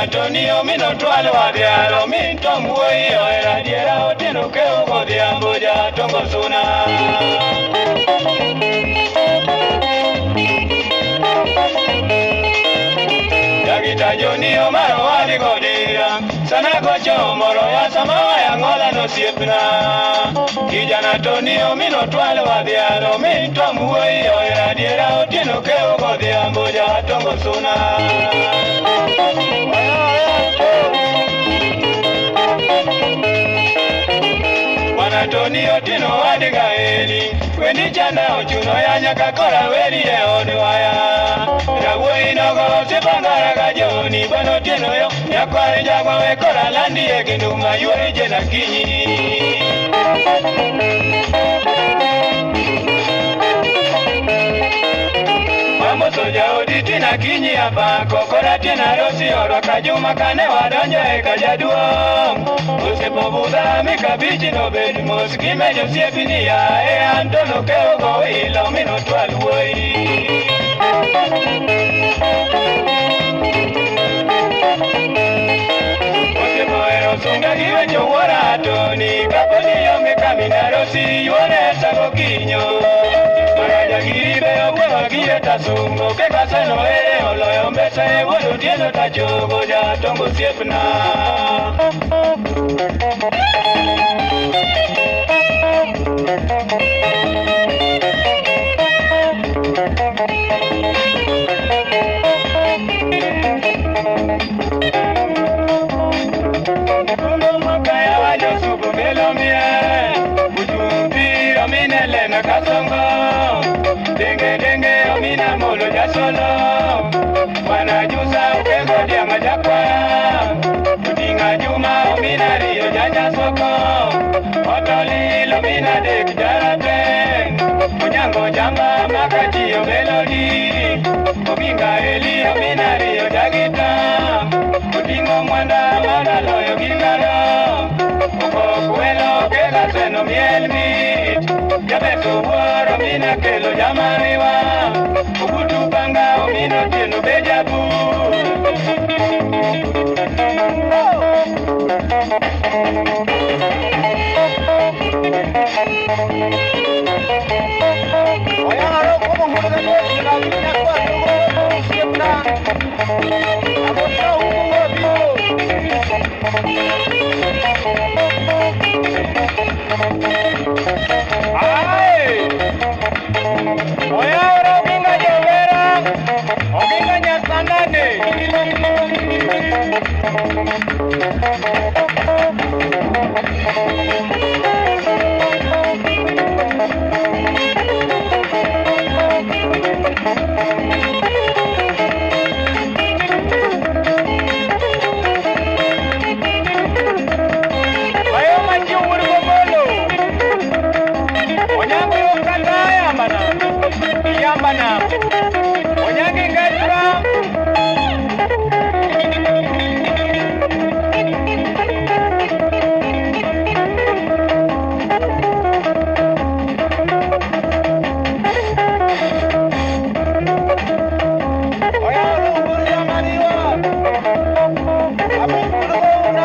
Antonio mino twal wadiaro min tom wuoyi oera diera otino keo godhiambo jatongo suna. Jagita joni omaro wadi godira sana gocho moro ya samawa ya ngola no siepna. Kijana Antonio mino twal wadiaro min tom wuoyi oera diera otino keo godhiambo jatongo suna. Antonio tino wadiga eli kwendi chanda ochuno ya nyaka kora weli e odwaya Rawoi nogo sipangara gajoni Bano tino yo nyakwari jagwa we kora landi e ginuma yuri jena kinyi Soja odi tina kinyi hapa kokora tina rosi oro kajuma kane wadonjo e kajaduong Usepo buda mikabichi no bedi moski mejo siepini ya e antono keo go ilo mino twal wuoyi Usepo ero sunga giwe chowora atoni kaponi yonge kamina rosi yuone sago kinyo Jagiribe ogwewa gire tasungo ke kaseno ere oloyo mbese wolo tieno tachogo jatongo siepna Kundo makaya wajo suko melo mie Ujumbi aminele na kasongo Denge denge omina molo jasolo Wana jusa ukego dia majakwa Kutinga juma omina rio janja soko Otoli lomina dek jarate Kunyango jamba makachio melodi Kuminga eli omina rio jagita Kutingo mwanda mana loyo gigaro Kuko kuelo kega seno miel mit Jabeso waro mina kelo jamariwa Kukutu panga omino tieno bejabu Oyaro como muda no la vida cuando siempre Amor Ay Oyaro minga jovera Ominga nyasanane Yambana Onyange ngatra Oyaro buria maniwa Abu buruona